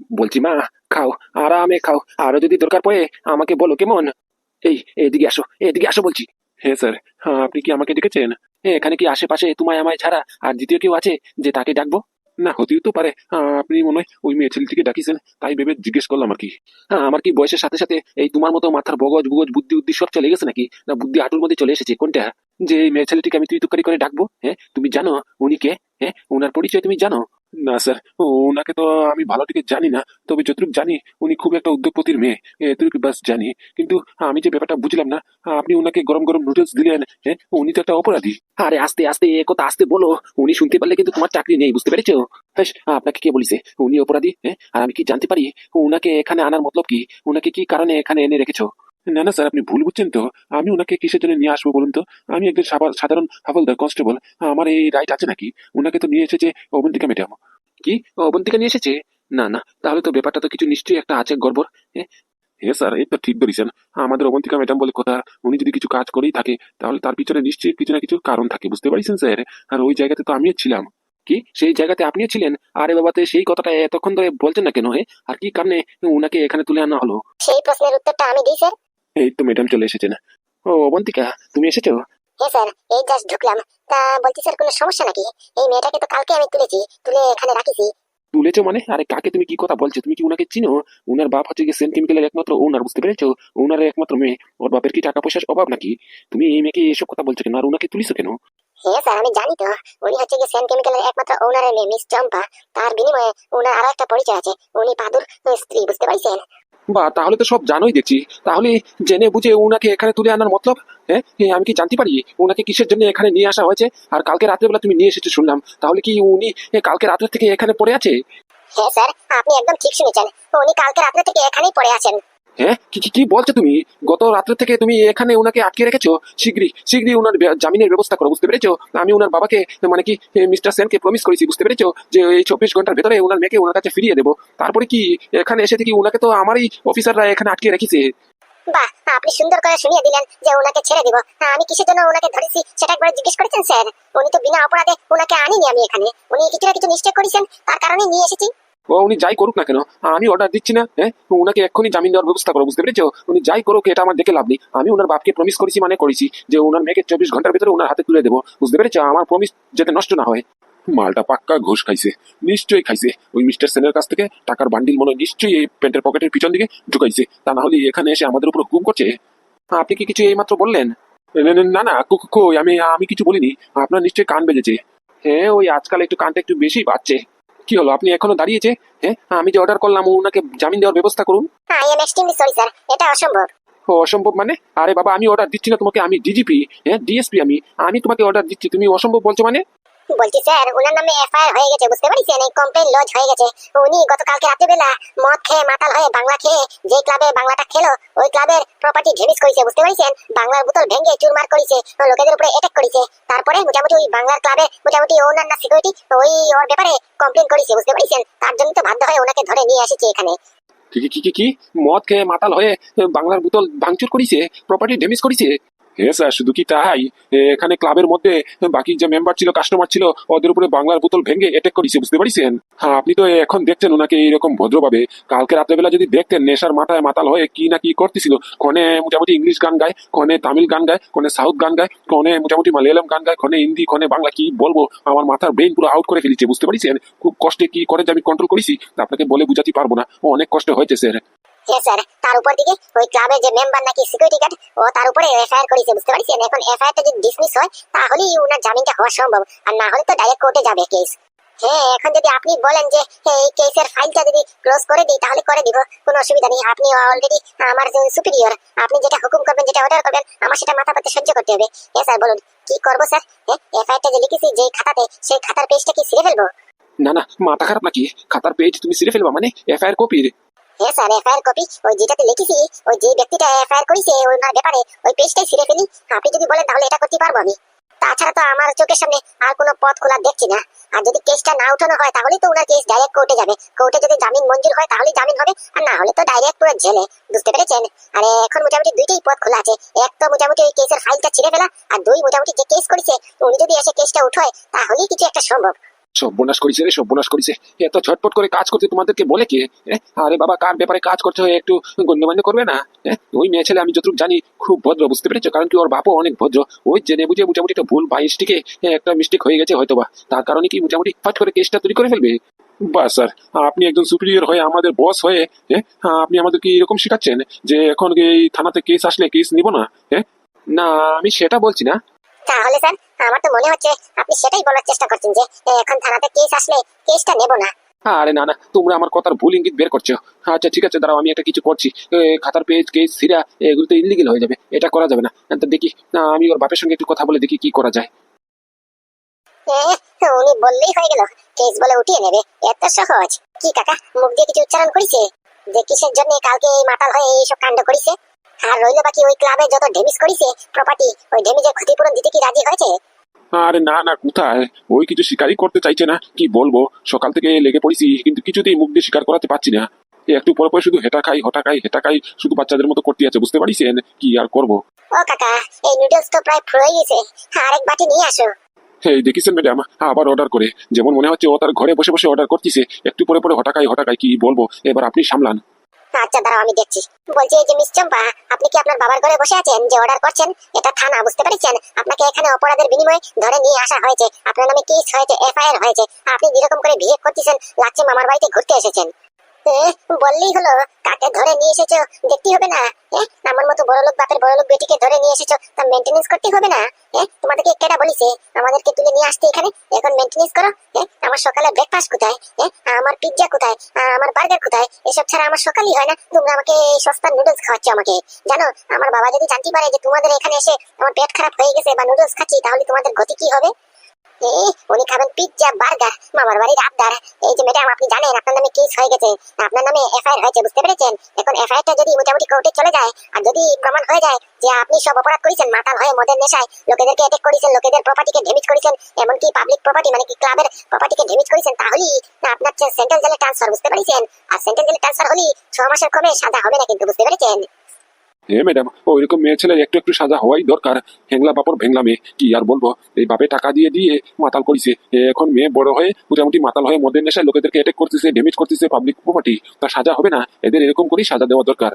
বলছি মা, খাও, আরামে খাও, আরো যদি দরকার পড়ে আমাকে বলো, কেমন? এই, এদিকে আসো, এদিকে আসো বলছি। হ্যাঁ স্যার। হ্যাঁ, আপনি কি আমাকে ডেকেছেন? এখানে কি আশেপাশে তোমায় আমায় ছাড়া আর দ্বিতীয় কেউ আছে যে তাকে ডাকবো? না, হতেই তো পারে আপনি মনে হয় ওই মেয়ে ছেলেটিকে ডাকিছেন, তাই ভেবে জিজ্ঞেস করলাম আর কি। আমার কি বয়সের সাথে সাথে এই তোমার মতো মাথার বগজ বুগজ বুদ্ধি উদ্ধি সব চলে গেছে নাকি? না বুদ্ধি হাঁটুর মধ্যে চলে এসেছে কোনটা? যে এই মেয়ে ছেলেটিকে আমি তুই তুকারি করে ডাকবো? হ্যাঁ, তুমি জানো উনি কে? হ্যাঁ, ওনার পরিচয় তুমি জানো? না স্যার, ওনাকে তো আমি ভালো থেকে জানি না। তবে যতটুকু জানি উনি খুব একটা উদ্যোগপতির মেয়ে, এতটুকু বাস জানি। কিন্তু আমি যে ব্যাপারটা বুঝলাম না, আপনি ওনাকে গরম গরম নুডলস দিলেন, হ্যাঁ, উনি তো একটা অপরাধী। আরে আস্তে আস্তে এ কথা আস্তে বলো, উনি শুনতে পারলে কিন্তু তোমার চাকরি নেই, বুঝতে পেরেছো? হ্যাঁ, আপনাকে কে বলিছে উনি অপরাধী? হ্যাঁ, আর আমি কি জানতে পারি ওনাকে এখানে আনার মতলব কি? ওনাকে কি কারণে এখানে এনে রেখেছো? না না স্যার, আপনি ভুল বুঝছেন তো। আমি ওনাকে কিসের জন্য নিয়ে আসবো বলুন তো? আমি একজন সাধারণ হাফলদার কনস্টেবল। আমার এই রাইট আছে নাকি? ওনাকে তো নিয়ে এসেছে অবন্তিকা ম্যাডাম। কি? অবন্তিকা নিয়ে এসেছে? না না, তাহলে তো ব্যাপারটা তো কিছু নিশ্চয়ই একটা আছে গড়বড়। হ্যাঁ। হ্যাঁ স্যার, এই তো ঠিক ধরেছেন। আমাদের অবন্তিকা ম্যাডাম বলে কথা, উনি যদি কিছু কাজ করেই থাকে তাহলে তার পিছনে নিশ্চয়ই কিছু না কিছু কারণ থাকে, বুঝতে পারছেন স্যার? আর ওই জায়গাতে তো আমিও ছিলাম। কি সেই জায়গাতে আপনিও ছিলেন? আরে বাবাতে সেই কথাটা এতক্ষণ ধরে বলছেন না কেন? আর কি কারণে উনাকে এখানে তুলে আনা হলো? সেই প্রশ্নের উত্তরটা আমি দিই স্যার। এই তো ম্যাডাম চলে এসেছেন। ও অবন্তিকা, তুমি এসেছো? হ্যাঁ স্যার, এই জাস্ট ঢুকলাম। তা বলছি স্যার, কোনো সমস্যা নাকি? এই মেয়েটাকে তো কালকে আমি তুলেছি, তুলে এখানে রাখিছি। তুলেছো মানে? আরে কাকে তুমি কি কথা বলছো? তুমি কি উনাকে চিনো? উনার বাপ হচ্ছে গিয়ে সেন কেমিক্যালের একমাত্র ওনার, বুঝতে পেরেছো? ওনার একমাত্র মেয়ে। ওর বাপের কি টাকা পয়সার অভাব নাকি? তুমি এই মেয়েকে এসব কথা বলছো কেন? আর উনাকে তুলিছো কেন? হ্যাঁ স্যার, আমি জানি তো। উনি হচ্ছে গিয়ে সেন কেমিক্যালের একমাত্র ওনারের মেয়ে মিস চম্পা। তার বিনিময়ে ওনার আরো একটা পরিচয় আছে, উনি পাদুর স্ত্রী, বুঝতে পারছেন? বা তাহলে তো সব জানোই দেখছি। তাহলে জেনে বুঝে উনাকে এখানে তুলে আনার মতলব? হ্যাঁ, আমি কি জানতে পারি উনাকে কিসের জন্য এখানে নিয়ে আসা হয়েছে? আর কালকে রাত্রেবেলা তুমি নিয়ে এসেছো শুনলাম, তাহলে কি উনি কালকে রাত্রে থেকে এখানে পড়ে আছে? হ্যাঁ স্যার, আপনি একদম ঠিক শুনেছেন। উনি কালকে রাত্রে থেকে এখানেই পড়ে আছেন। হ্যাঁ, কি কি কি বলছো তুমি? গত রাত্রে থেকে তুমি এখানে উনাকে আটকে রেখেছো? শীঘ্রই শীঘ্রই উনার জামিনের ব্যবস্থা করো, বুঝতে পেরেছো? আমি উনার বাবাকে, মানে কি মিস্টার সেনকে প্রমিস করেছি, বুঝতে পেরেছো, যে এই 24 ঘন্টার ভেতরে উনার মেয়েকে ওনার কাছে ফিরিয়ে দেবো। তারপরে কি এখানে এসে থেকে উনাকে তো আমারই অফিসাররা এখানে আটকে রেখেছে। বাহ, আপনি সুন্দর করে শুনিয়ে দিলেন যে ওনাকে ছেড়ে দিব। আমি কিসের জন্য ওনাকে ধরেছি সেটা একবার জিজ্ঞেস করেছেন স্যার? উনি তো বিনা অপরাধে ওনাকে আনিনি আমি এখানে। উনি কিছু না কিছু নিশ্চয় করেছেন, তার কারণে নিয়ে এসেছি। ও উনি যাই করুক না কেন, আমি অর্ডার দিচ্ছি না। হ্যাঁ, উনাকে এক্ষুনি জামিন দেওয়ার ব্যবস্থা করো, বুঝতে পেরেছো? উনি যাই করুক এটা আমার দেখে লাভ নেই। আমি ওনার বাপকে প্রমিস করেছি, মানে করেছি, যে ওনার মেয়েকে 24 ঘন্টার ভিতরে ওনার হাতে তুলে দেবো, বুঝতে পেরেছো? আমার প্রমিস যাতে নষ্ট না হয়। মালটা পাক্কা ঘুষ খাইছে, নিশ্চয়ই খাইছে। ওই মিস্টার সেনের কাছ থেকে টাকার বান্ডিল মনে হয় নিশ্চয়ই এই প্যান্টের পকেটের পিছন দিকে ঢুকাইছে, তা না হলে এখানে এসে আমাদের উপর হুকুম করছে। আপনি কি কিছু এইমাত্র বললেন? না না, কই আমি আমি কিছু বলিনি। আপনার নিশ্চয়ই কান বেজেছে। হ্যাঁ, ওই আজকাল একটু কানটা একটু বেশি বাজছে। কি হলো, আপনি এখনো দাঁড়িয়েছে? হ্যাঁ, আমি যে অর্ডার করলাম ওনাকে জামিন দেওয়ার ব্যবস্থা করুন। I am extremely sorry sir, এটা অসম্ভব। ও অসম্ভব মানে? আরে বাবা, আমি অর্ডার দিচ্ছি না তোমাকে, আমি ডিজিপি, হ্যাঁ ডিএসপি, আমি তোমাকে অর্ডার দিচ্ছি, তুমি অসম্ভব বলছো মানে? বলছি স্যার, ওনার নামে এফআইআর হয়ে গেছে, বুঝতে পারছেন? এই কমপ্লেইন লজ হয়ে গেছে। উনি গতকালকে রাত্রেবেলা মদ খেয়ে মাতাল হয়ে বাংলা খেয়ে যে ক্লাবে বাংলাটা খেলো, ওই ক্লাবের প্রপার্টি ড্যামেজ করেছে, বুঝতে পারছেন? বাংলার বোতল ভেঙে চুরমার করেছে, লোকেদের উপরে অ্যাটাক করেছে। তারপরে মোটামুটি ওই বাংলার ক্লাবে মোটামুটি ওনার না সিকিউরিটি ওই ওর ব্যাপারে কমপ্লেইন করেছে, বুঝতে পারছেন? তার জন্য তো বাধ্য হয়ে ওনাকে ধরে নিয়ে এসেছি এখানে। কি কি কি কি কি? মদ খেয়ে মাতাল হয়ে বাংলার বোতল ভাঙচুর করেছে, প্রপার্টি ড্যামেজ করেছে? হ্যাঁ স্যার, শুধু কি তাই, এখানে ক্লাবের মধ্যে বাকি যে মেম্বার ছিল, কাস্টমার ছিল, ওদের উপরে বাংলার বোতল ভেঙে অ্যাটাক করেছে, বুঝতে পারছেন? হ্যাঁ, আপনি তো এখন দেখছেন ওনাকে এইরকম ভদ্রভাবে। কালকে রাত্রেবেলা যদি দেখতেন নেশার মাথায় মাতাল হয়ে কি না কি করতেছিল। কনে মোটামুটি ইংলিশ গান গায়, কনে তামিল গান গায়, কনে সাউথ গান গায়, কনে মোটামুটি মালয়ালম গান গায়, কনে হিন্দি, কনে বাংলা, কি বলবো, আমার মাথার ব্রেন পুরো আউট করে ফেলেছে, বুঝতে পারছেন? খুব কষ্টে কি করে যে আমি কন্ট্রোল করেছি তা আপনাকে বলে বুঝাতে পারবো না। ও অনেক কষ্ট হয়েছে স্যার। হ্যাঁ স্যার, তার উপর দিকে ওই ক্লাবের যে মেম্বার নাকি সিকিউরিটি গার্ড, ও তার উপরে এফআইআর করেছে, বুঝতে পারছেন? এখন এফআইআরটা যদি ডিসমিস হয় তাহলেই ওনার জামিনটা হওয়া সম্ভব, আর না হলে তো ডাইরেক্ট কোর্টে যাবে কেস। হ্যাঁ, এখন যদি আপনি বলেন যে এই কেসের ফাইলটা যদি ক্লোজ করে দিই তাহলে করে দিব, কোনো অসুবিধা নেই। আপনি অলরেডি আমার সুপিরিয়র, আপনি যেটা হুকুম করবেন, যেটা অর্ডার করবেন, আমার সেটা মাথা পেতে সহ্য করতে হবে। হ্যাঁ স্যার, বলুন কি করবো স্যার? হ্যাঁ, এফআইআরটা যে লিখেছি যে খাতাতে, সেই খাতার পেজটা কি ছিঁড়ে ফেলবো? না না, মাথা খারাপ নাকি? খাতার পেজ তুমি ছিঁড়ে ফেলবা মানে? এফআইআর কপির? হ্যাঁ স্যার, এফআইআর কপি ওই যেটাতে লিখেছি, ওই যে ব্যক্তিটা এফআইআর করেছে ওই ব্যাপারে, ওই পেজটাই ছিঁড়ে ফেলি। আপনি যদি বলেন তাহলে এটা করতে পারবো আমি। তাছাড়া তো আমার চোখের সামনে আর কোনো পথ খোলা দেখছি না। আর যদি কেসটা না উঠানো হয় তাহলে তো ওনার কেস ডাইরেক্ট কোর্টে যাবে। কোর্টে যদি জামিন মঞ্জুর হয় তাহলে জামিন হবে, আর না হলে তো ডাইরেক্ট পুরো জেলে, বুঝতে পেরেছেন? আর এখন মোটামুটি দুইটাই পথ খোলা আছে। এক তো মোটামুটি ওই কেসের ফাইলটা ছিঁড়ে ফেলা, আর দুই মোটামুটি যে কেস করেছে উনি যদি এসে কেসটা উঠায় তাহলেই কিছু একটা সম্ভব। সর্বনাশ করেছে রে, সর্বনাশ করেছে। এত ঝটপট করে কাজ করতে তোমাদেরকে বলে কে? আরে বাবা, কার ব্যাপারে কাজ করতে হয় একটু গণ্যমান্য করবে না? ওই মেয়ে ছেলে আমি যতটুকু জানি খুব ভদ্র, বুঝতে পেরেছো? কারণ কি ওর বাপও অনেক ভদ্র। ওই জেনে বুঝে মোটামুটি একটা ভুল বাইশটিকে একটা মিস্টেক হয়ে গেছে হয়তোবা, তার কারণে কি মোটামুটি ফাট করে কেসটা তৈরি করে ফেলবে। বাস স্যার, আপনি একজন সুপিরিয়র হয়ে আমাদের বস হয়ে আপনি আমাদেরকে এরকম শেখাচ্ছেন যে এখন এই থানাতে কেস আসলে কেস নিব না? না, আমি সেটা বলছি না। তাহলে স্যার, আমার তো মনে হচ্ছে আপনি সেটাই বলার চেষ্টা করছেন যে এখন থানাতে কেস আসলে কেসটা নেব না। আরে না না, তোমরা আমার কথার ভুল ইঙ্গিত বের করছো। আচ্ছা ঠিক আছে, দাঁড়াও, আমি একটা কিছু করছি। খাতার পেজ কেস সিরা এগুলো তো ইলিগেল হয়ে যাবে, এটা করা যাবে না। তো দেখি, আমি ওর বাপের সঙ্গে একটু কথা বলে দেখি কি করা যায়। উনি বললেই হয়ে গেল কেস বলে উঠিয়ে নেবে? এত সহজ? কি কাকা মুখ দিয়ে কিছু উচ্চারণ করেছে যে কিসের জন্য কালকে এই মাতাল হয়ে এইসব কাণ্ড করেছে? আর রইল বাকি ওই ক্লাবে যত ড্যামেজ করেছে প্রপার্টি, ওই ড্যামেজের ক্ষতিপূরণ দিতে কি রাজি হয়েছে? আরে না না, কোথায়? ওই কিছু স্বীকারই করতে চাইছে না। কি বলবো, সকাল থেকে লেগে পড়েছি কিন্তু কিছুতেই মুখ দিয়ে স্বীকার করাতে পারছি না। একটু পরে পরে শুধু হেটা খাই হটা খাই হেটা খাই, শুধু বাচ্চাদের মতো করতে আছে, বুঝতে পারিছেন? কি আর করবো। ও কাকা, এই নুডলস তো প্রায় ফুরোই গেছে, আরেক বাটি নিয়ে আসো। এই দেখিছেন ম্যাডাম, আবার অর্ডার করে, যেমন মনে হচ্ছে ও তার ঘরে বসে বসে অর্ডার করতেছে, একটু পরে পরে হটা খাই, কি বলবো, এবার আপনি সামলান। আচ্ছা দাঁড়াও, আমি দেখছি। বলছি এই যে মিস চম্পা, আপনি কি আপনার বাবার ঘরে বসে আছেন যে অর্ডার করছেন? এটা থানা, বুঝতে পেরেছেন? আপনাকে এখানে অপরাধের বিনিময়ে ধরে নিয়ে আসা হয়েছে, আপনার নামে কেস হয়েছে, এফআইআর হয়েছে। আপনি যেরকম করে বিহেভ করতেছেন লাগছে মামার বাড়িতে ঘুরতে এসেছেন। বললেই হলো, কাকে ধরে নিয়ে এসেছো দেখতে হবে না? আমার মতো বড়লোক বাপের বড়লোক বেটিকে ধরে নিয়ে এসেছো, তা মেনটেনেন্স করতে হবে না? তোমাদেরকে কেডা বলিছে আমাদেরকে তুলে নিয়ে আসতে এখানে? এখন মেনটেনেন্স করো। আমার সকালে ব্রেকফাস্ট কোথায়? আমার পিৎজা কোথায়? আমার বার্গার কোথায়? এসব ছাড়া আমার সকালই হয় না, তোমরা আমাকে এই সস্তা নুডলস খাওয়াচ্ছ আমাকে। জানো, আমার বাবা যদি জানতে পারে যে তোমাদের এখানে এসে আমার পেট খারাপ হয়ে গেছে বা নুডলস খাচ্ছি, তাহলে তোমাদের গতি কি হবে? উনি খাবেন পিৎজা বার্গার, মামার বাড়ির আবদার। এই যে ম্যাডাম, আপনি জানেন আপনার নামে কেস হয়ে গেছে, আপনার নামে এফআইআর হয়েছে, বুঝতে পেরেছেন? এখন এফআইআরটা যদি মোটামুটি কোর্টে চলে যায় আর যদি প্রমাণ হয়ে যায় যে আপনি সব অপরাধ করেছেন, মাতাল হয়ে মদের নেশায় লোকেদেরকে অ্যাটাক করেছেন, লোকেদের প্রপার্টিকে ড্যামেজ করেছেন, এমনকি পাবলিক প্রপার্টি মানে কি ক্লাবের প্রপার্টিকে ড্যামেজ করেছেন, তাহলেই আপনার সেন্ট্রাল জেলে ট্রান্সফার, বুঝতে পেরেছেন? আর সেন্ট্রাল জেলে ট্রান্সফার হলেই 6 মাসের কমে সাজা হবে না কিন্তু, বুঝতে পেরেছেন? ম্যাডাম, ওইরকম মেয়ে ছেলের একটু একটু সাজা হওয়াই দরকার। হেংলা বাপর ভেংলা মেয়ে, কি আর বলবো। এই বাপে টাকা দিয়ে দিয়ে মাতাল করিছে, এখন মেয়ে বড় হয়ে মোটামুটি মাতাল হয়ে মদের নেশায় লোকেদেরকে অ্যাটাক করতেছে, ড্যামেজ করতেছে পাবলিক প্রপার্টি। তার সাজা হবে না? এদের এরকম করেই সাজা দেওয়া দরকার।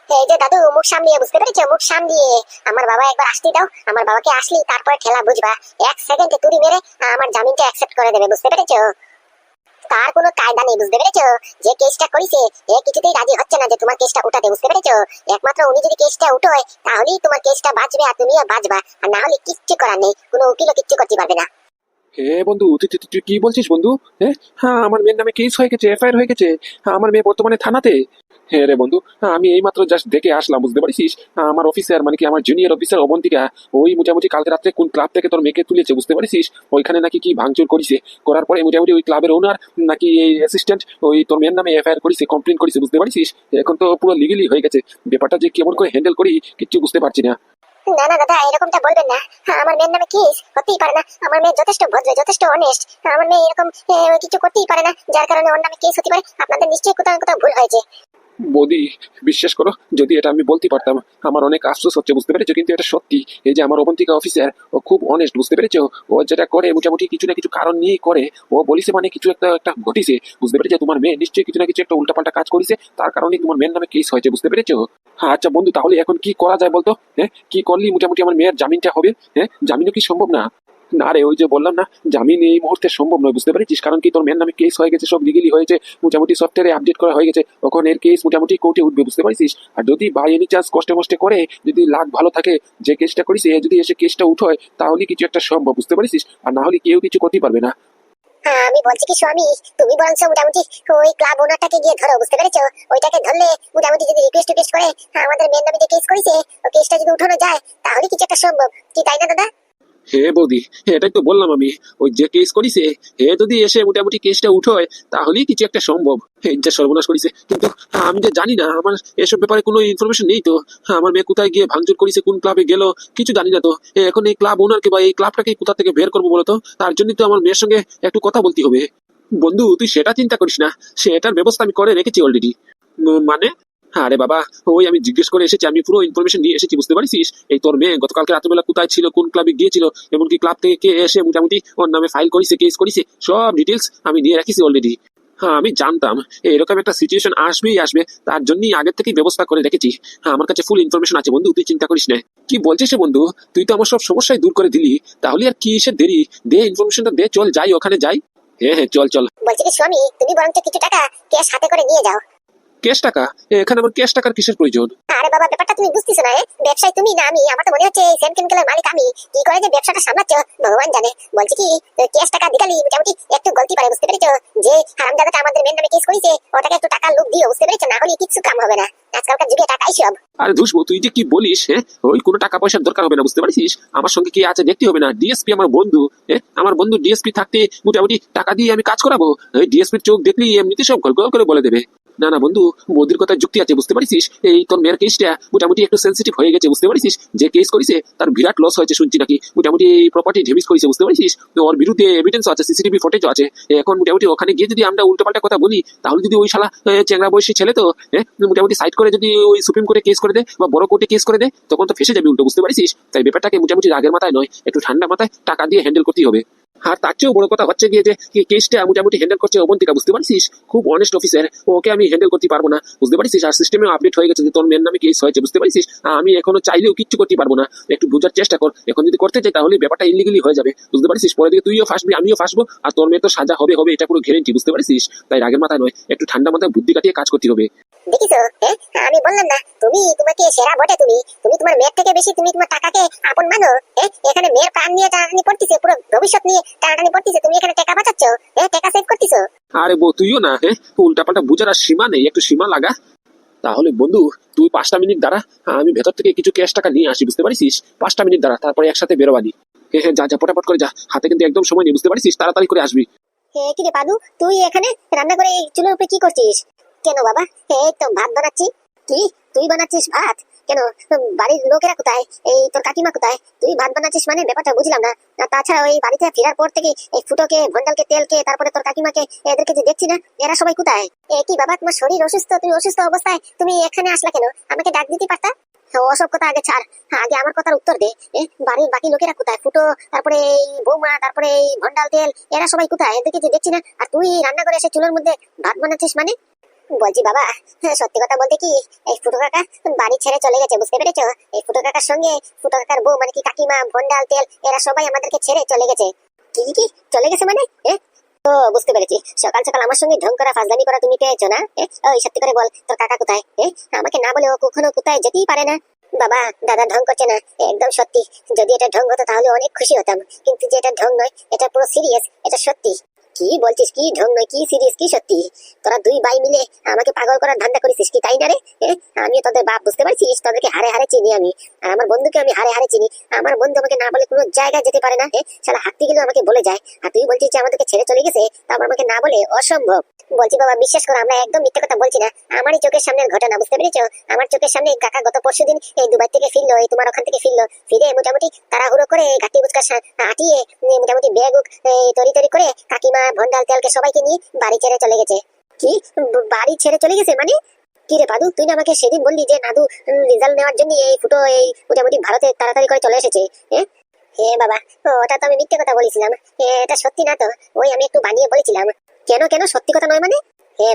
এই যে দাদু, মুখ সামলিয়ে, বুঝতে পেরেছো? মুখ সামলিয়ে। আমার বাবা একবার আসতে দাও, আমার বাবাকে আসলেই তারপরে ঠেলা বুঝবা। 1 সেকেন্ডে তুড়ি মেরে আমার জামিনটা অ্যাকসেপ্ট করে দেবে, বুঝতে পেরেছো? তার কোনো কায়দা নেই, বুঝতে পেরেছো? যে কেসটা করেছে এ কিছুতেই রাজি হচ্ছে না যে তোমার কেসটা উঠাতে, বুঝতে পেরেছো? একমাত্র উনি যদি কেসটা উঠোয় তাহলেই তোমার কেসটা বাঁচবে আর তুমিও বাঁচবা, আর না হলে কিচ্ছু করার নেই, কোনো উকিলও কিচ্ছু করতে পারবে না। বন্ধু, তুই কি বলছিস বন্ধু? হ্যাঁ, আমার মেয়ের নামে কেস হয়ে গেছে, এফআইআর হয়ে গেছে। আমার মেয়ে বর্তমানে থানাতে। হ্যাঁ রে বন্ধু, আমি এইমাত্র জাস্ট দেখে আসলাম, বুঝতে পারিস? আমার অফিসার মানে কি আমার জুনিয়র অফিসার অবন্তিকা, ওই মোটামুটি কালকে রাত্রে কোন ক্লাব থেকে তোর মেয়েকে তুলেছে, বুঝতে পারিস? ওইখানে নাকি কি ভাঙচুর করেছে, করার পরে মোটামুটি ওই ক্লাবের ওনার নাকি এই অ্যাসিস্ট্যান্ট ওই তোর মেয়ের নামে এফআইআর করেছে, কমপ্লেন করেছে, বুঝতে পারিস? এখন তো পুরো লিগেলি হয়ে গেছে। ব্যাপারটা যে কেমন করে হ্যান্ডেল করি কিচ্ছু বুঝতে পারছি না। না না দাদা, এরকমটা বলবেন না। আমার মেয়ের নামে কেস হতেই পারে না, আমার মেয়ে যথেষ্ট ভদ্র, যথেষ্ট অনেস্ট। আমার মেয়ে এরকম কিছু করতেই পারে না, যার কারণে ওর নামে কেস হতে পারে। আপনাদের নিশ্চয়ই কোথাও না কোথাও ভুল হয়েছে। বৌদি, বিশ্বাস করো, যদি এটা আমি বলতে পারতাম আমার অনেক আফসোস হচ্ছে, বুঝতে পেরেছো? কিন্তু এটা সত্যি। এই যে আমার অবন্তিকা অফিসার, ও খুব অনেস্ট, বুঝতে পেরেছো? ও যেটা করে মোটামুটি কিছু না কিছু কারণ নিয়েই করে। ও বলিছে মানে কিছু একটা একটা ঘটিছে, বুঝতে পেরেছো? তোমার মেয়ে নিশ্চয়ই কিছু না কিছু একটা উল্টাপাল্টা কাজ করেছে, তার কারণে তোমার মেয়ের নামে কেস হয়েছে, বুঝতে পেরেছো? হ্যাঁ আচ্ছা বন্ধু, তাহলে এখন কি করা যায় বলতো? কি করলি মোটামুটি আমার মেয়ের জামিনটা হবে? জামিনও কি সম্ভব না? না রে, ওই যে বললাম না, জামিন এই মুহূর্তে সম্ভব নয়, বুঝতে পেরেছিস? কারণ কি তোর মেয়ের নামে কেস হয়ে গেছে, সব লিগেলি হয়েছে, মোটামুটি সফটওয়্যারে আপডেট করা হয়ে গেছে, তখন এর কেস মোটামুটি কোর্টে উঠবে, বুঝতে পারছিস? আর যদি বাই এনি চান্স কষ্টে মষ্টে করে, যদি লাক ভালো থাকে, যে কেসটা করিস এ যদি এসে কেসটা উঠোয়, তাহলে কিছু একটা সম্ভব, বুঝতে পারছিস? আর না হলে কেউ কিছু করতে পারবে না। আমি বলছি কি স্বামী, তুমি বরঞ্চ মোটামুটি ওই ক্লাব ওনারটাকে গিয়ে ধরো, বুঝতে পেরেছো? ওইটাকে ধরলে মোটামুটি যদি রিকোয়েস্ট করে আমাদের মেয়ের নামে যে কেস করেছে, ওই কেসটা যদি উঠানো যায় তাহলে কিছু একটা সম্ভব, কি তাই না দাদা? হে বৌদি, এটাই তো বললাম আমি, ওই যে কেস করিছে হে যদি এসে মোটামুটি কেসটা উঠোয়, তাহলেই কিছু একটা সম্ভব। যা সর্বনাশ করিছে, কিন্তু আমি যে জানি না, আমার এসব ব্যাপারে কোনো ইনফরমেশন নেই তো। আমার মেয়ে কোথায় গিয়ে ভাঙচুর করেছে, কোন ক্লাবে গেল, কিছু জানি না তো। এখন এই ক্লাব ওনারকে বা এই ক্লাবটাকে কোথা থেকে বের করবো বলতো? তার জন্যই তো আমার মেয়ের সঙ্গে একটু কথা বলতে হবে। বন্ধু, তুই সেটা চিন্তা করিস না, সেটার ব্যবস্থা আমি করে রেখেছি অলরেডি। মানে আরে বাবা, ওই আমি জিজ্ঞেস করে এসেছি, আমি পুরো ইনফরমেশন নিয়ে এসেছি, বুঝতে পারছিস? এই তোর মেয়ে গতকালকে রাত্রেবেলা কোথায় ছিল, কোন ক্লাবে গিয়েছিল, এমনকি ক্লাব থেকে কে এসে মোটামুটি ওর নামে ফাইল করেছে, কেস করেছে, সব ডিটেলস আমি নিয়ে রাখিছি অলরেডি। হ্যাঁ, আমি জানতাম এরকম একটা সিচুয়েশন আসবেই আসবে, তার জন্যই আগের থেকেই ব্যবস্থা করে রেখেছি। হ্যাঁ, আমার কাছে ফুল ইনফরমেশন আছে বন্ধু, তুই চিন্তা করিস না। কি বলছিস রে বন্ধু? তুই তো আমার সব সমস্যাই দূর করে দিলি, তাহলে আর কি এসে দেরি? দে ইনফরমেশনটা দে, চল যাই ওখানে যাই। হ্যাঁ হ্যাঁ, চল চল। বলছি কি স্বামী, তুমি বরঞ্চ কিছু টাকা ক্যাশ হাতে করে নিয়ে যাও। ক্যাশ টাকা? এখানে আমার ক্যাশ টাকার কিসের প্রয়োজন? আরে বাবা, ব্যাপারটা তুমি বুঝতেছো না। ব্যবসায় তুমি না আমি? আমার তো মনে হচ্ছে সেম কেমিক্যালের মালিক আমি। কি করে যে ব্যবসাটা সামলাচ্ছ ভগবান জানে। বলছি কি, ক্যাশ টাকা দিকালি মোটামুটি একটু গলতি পারে, বুঝতে পেরেছো? যে হারামজাদাটা আমাদের মেন নামে কেস করেছে, ওটাকে একটু টাকা লোক দিও, বুঝতে পেরেছো? না হলে কিচ্ছু কাম হবে না। আজকালকার যুগে টাকাই সব। আরে ধুসবো, তুই যে কি বলিস? হ্যাঁ, ওই কোনো টাকা পয়সার দরকার হবে না, বুঝতে পারছিস? আমার সঙ্গে কি আছে দেখতে হবে না। ডিএসপি আমার বন্ধু। হ্যাঁ, আমার বন্ধু ডিএসপি থাকতে মোটামুটি টাকা দিয়ে আমি কাজ করাবো? ওই ডিএসপির চোখ দেখলেই এমনিতে সব গল গল করে বলে দেবে। না না বন্ধু, মোদির কথা যুক্তি আছে, বুঝতে পারছিস? এই তোর মেয়ের কেসটা মোটামুটি একটু সেন্সিটিভ হয়ে গেছে, বুঝতে পারছিস? যে কেস করেছে তার বিরাট লস হয়েছে শুনছি নাকি, মোটামুটি প্রপার্টি ড্যামেজ করেছে, বুঝতে পারছিস? তো ওর বিরুদ্ধে এভিডেন্স আছে, সিসিটিভি ফুটেজও আছে। এখন মোটামুটি ওখানে গিয়ে যদি আমরা উল্টোপাল্টা কথা বলি, তাহলে যদি ওই শালা চ্যাংড়া বয়সী ছেলে তো মোটামুটি সাইড করে যদি ওই সুপ্রিম কোর্টে কেস করে দেয় বা বড় কোর্টে কেস করে দেয়, তখন তো ফেসে যাবে উল্টো, বুঝতে পারছিস? তাই ব্যাপারটাকে মোটামুটি রাগের মাথায় নয়, একটু ঠান্ডা মাথায় টাকা দিয়ে হ্যান্ডেল করতেই হবে। আর তার চেয়েও বড় কথা হচ্ছে গিয়ে যে কেসটা মোটামুটি হ্যান্ডেল করছে অবন্তিকা, বুঝতে পারছিস? খুব অনেস্ট অফিসার, ওকে আমি হ্যান্ডেল করতে পারবো না, বুঝতে পারছিস? আর সিস্টেমে আপডেট হয়ে গেছে যে তোর মেয়ের নামে কেস হয়েছে, বুঝতে পারছিস? আমি এখনো চাইলেও কিচ্ছু করতে পারবো না। একটু বোঝার চেষ্টা কর, এখন যদি করতে চাই তাহলে ব্যাপারটা ইলিগালি হয়ে যাবে, বুঝতে পারছিস? পরে দিকে তুইও ফাঁসবি, আমিও ফাঁসবো, আর তোর মেয়ে তো সাজা হবে হবে, এটা পুরো গ্যারেন্টি, বুঝতে পারছিস? তাই রাগের মাথায় নয়, একটু ঠান্ডা মাথায় বুদ্ধি কাটিয়ে কাজ করতে হবে। দেখিছো, আমি বললাম না তুমি তোমাকে সেরা বটে। তুমি তুমি তোমার মেয়ের থেকে বেশি তুমি তোমার টাকাকে আপন মানো। এখানে মেয়ের প্রাণ নিয়ে টানাটানি পড়তিছে, পুরো ভবিষ্যৎ নিয়ে টানাটানি পড়তিছে, তুমি এখানে টাকা বাঁচাচ্ছ, টাকা সেভ করতেছো। আরে বউ, তুইও না উল্টাপাল্টা বুঝার আর সীমা নেই, একটু সীমা লাগা। তাহলে বন্ধু, তুই 5টা মিনিট দাঁড়া, আমি ভেতর থেকে কিছু ক্যাশ টাকা নিয়ে আসি, বুঝতে পারছিস? 5টা মিনিট দাঁড়া, তারপরে একসাথে বেরোবানি। হ্যাঁ হ্যাঁ, যা যা, পটাপট করে যা, হাতে কিন্তু একদম সময় নেই, বুঝতে পারছিস? তাড়াতাড়ি করে আসবি। কি রে পাদু, তুই এখানে রান্না করে এই চুলোর উপরে কি করছিস? কেন বাবা, এই তো ভাত বানাচ্ছি। কি, তুই বানাচ্ছিস ভাত? কেন, বাড়ির লোকেরা কোথায়? এই তোর কাকিমা কোথায়? তুই ভাত বানাচ্ছিস মানে ব্যাপারটা বুঝলাম না। আর তাছাড়া ওই বাড়িতে ফেরার পর থেকে এই ফুটোকে, ভন্ডালকে, তেলকে, তারপরে তোর কাকিমাকে, এদেরকে যে দেখছি না, এরা সবাই কোথায়? কি বাবা, তোমার শরীর অসুস্থ, তুমি অসুস্থ অবস্থায় তুমি এখানে আসলা কেন? আমাকে ডাক দিতে পারতা। ওসব কথা আগে ছাড়, আগে আমার কথার উত্তর দে। বাড়ির বাকি লোকেরা কোথায়? ফুটো, তারপরে এই বৌমা, তারপরে এই ভন্ডাল তেল, এরা সবাই কোথায়? এদেরকে যে দেখছি না, আর তুই রান্না করে এসে চুলোর মধ্যে ভাত বানাচ্ছিস মানে? বলছি বাবা, সত্যি কথা বলতে কি, এই ফুটো কাকা বাড়ি ছেড়ে চলে গেছে, বুঝতে পেরেছো? এই ফুটো কাকার সঙ্গে ফুটো কাকার বউ মানে কি কাকিমা, ভন্ডাল তেল, এরা সবাই আমাদেরকে ছেড়ে চলে গেছে। কি কি চলে গেছে মানে? ও, বুঝতে পেরেছি। সকাল সকাল আমার সঙ্গে ঢং করা, ফাজলামি করা তুমি পেয়েছো না? ওই সত্যি করে বল, তোর কাকা কোথায়? আমাকে না বলে ও কখনো কোথায় যেতেই পারে না। বাবা, দাদা ঢং করছে না, একদম সত্যি। যদি এটা ঢং হতো তাহলে অনেক খুশি হতাম, কিন্তু যে এটা ঢং নয়, এটা পুরো সিরিয়াস, এটা সত্যি। কি বলছিস? কি ঢং নয়, কি সিরিয়াস, কি সত্যি? তোরা দুই ভাই মিলে আমাকে পাগল করার ধান্দা করেছিস কি, তাই না রে? আমিও তোদের বাপ, বুঝতে পারছিস? তোদেরকে হারে হারে চিনি আমি, আর আমার বন্ধুকে আমি হারে হারে চিনি। আমার বন্ধু আমাকে না বলে কোনো জায়গায় যেতে পারে না। শালা হাঁটতে গেলেও আমাকে বলে যায়, আর তুই বলছিস যে আমাদেরকে ছেড়ে চলে গেছে, তারপর আমাকে না বলে? অসম্ভব। বলছি বাবা, বিশ্বাস করো, আমরা একদম মিথ্যে কথা বলছি না, আমারই চোখের সামনের ঘটনা, বুঝতে পেরেছো? আমার চোখের সামনে কাকা গত পরশুদিন এই দুবাই থেকে ফিরলো, এই তোমার ওখান থেকে ফিরলো, ফিরে মোটামুটি তাড়াহুড়ো করে ঘাটি বুচকা আটিয়ে মোটামুটি ব্যাগ তরি তরি করে কাকিমা, ভন্ডাল তেলকে সবাইকে নিয়ে বাড়ি ছেড়ে চলে গেছে। কি, বাড়ি ছেড়ে চলে গেছে মানে? কি রে পাদু, তুই না আমাকে সেদিন বললি যে নাদু রেজাল্ট নেওয়ার জন্য এই ফুটো এই মোটামুটি ভারতে তাড়াতাড়ি করে চলে এসেছে? বাবা, ওটা তো আমি মিথ্যে কথা বলেছিলাম। এটা সত্যি না তো, ওই আমি একটু বানিয়ে বলেছিলাম। কেন কেন সত্যি কথা নয় মানে?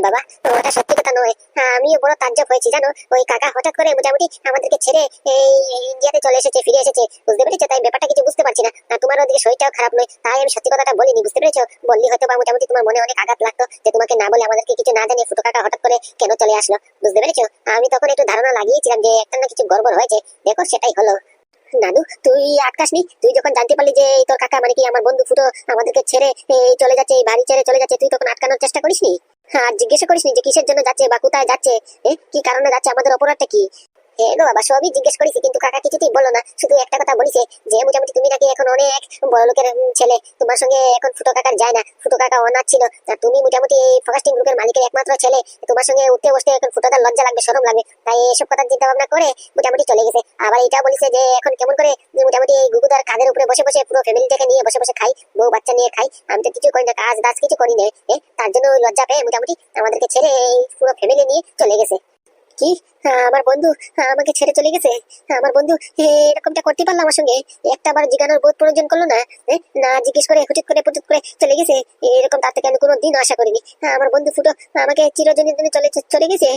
বাবা, ওটা সত্যি কথা নয়। আমিও বড় তাজ্জব হয়েছি জানো। ওই কাকা হঠাৎ করে মোটামুটি আমাদেরকে ছেড়ে এই ইন্ডিয়াতে চলে এসেছে, ফিরে এসেছে, বুঝতে পেরেছো? তাই ব্যাপারটা কিছু বুঝতে পারছি না। আর তোমার ওদিকে শরীরটাও খারাপ নয়, তাই আমি সত্যি কথাটা বলিনি, বুঝতে পেরেছো? বললি হয়তো বা মোটামুটি তোমার মনে অনেক আঘাত লাগতো, যে তোমাকে না বলে, আমাদেরকে কিছু না জানিয়ে ফুটো কাকা হঠাৎ করে কেন চলে আসলো, বুঝতে পেরেছো? আমি তখন একটু ধারণা লাগিয়েছিলাম যে একটা না কিছু গড়বড় হয়েছে। দেখো, সেটাই হলো। নানু, তুই আটকাসনি? তুই যখন জানতে পারলি যে তোর কাকা মানে কি আমার বন্ধু ফুটো আমাদেরকে ছেড়ে চলে যাচ্ছে, এই বাড়ি ছেড়ে চলে যাচ্ছে, তুই তখন আটকানোর চেষ্টা করিসনি? আর জিজ্ঞাসা করিসনি যে কিসের জন্য যাচ্ছে বা কোথায় যাচ্ছে, কি কারণে যাচ্ছে, আমাদের অপরাধটা কি? গো বাবা, সবই জিজ্ঞেস করেছি, কিন্তু কাকা কিছুতেই বললো না। শুধু একটা কথা বলিছে যে মোটামুটি তুমি নাকি এখন অনেক বড় লোকের ছেলে, তোমার সঙ্গে এখন ফুটো কাকার যায় না, ফুটো কাকা অনাথ ছিল, আর তুমি মোটামুটি এই ফোকাস্টিং গ্রুপের মালিকের একমাত্র ছেলে, তোমার সঙ্গে উঠতে বসতে এখন ফুটোটার লজ্জা লাগবে, শরম লাগবে, তাই এসব কথা চিন্তা ভাবনা করে মোটামুটি চলে গেছে। আবার এটা বলিছে যে এখন কেমন করে মোটামুটি এই গুগুদার কাঁধের উপরে বসে বসে পুরো ফ্যামিলিটাকে নিয়ে বসে বসে খাই, বউ বাচ্চা নিয়ে খাই। আমি তো কিছু করি না, কাজ দাজ কিছু করি না, তার জন্য লজ্জা পেয়ে মোটামুটি আমাদেরকে ছেড়ে এই পুরো ফ্যামিলি নিয়ে চলে গেছে। কি? আমার বন্ধু আমাকে ছেড়ে চলে গেছে? আমার বন্ধু এরকমটা করতে পারলো আমার সঙ্গে? একটা বার জিজ্ঞানোর বোধ প্রয়োজন করলো না? না জিজ্ঞেস করে হুটুট করে পুটুট করে চলে গেছে? এরকম তার থেকে আমি কোনোদিন আশা করিনি। আমার বন্ধু ফুটো আমাকে চিরজনীর জন্য চলে চলে গেছে।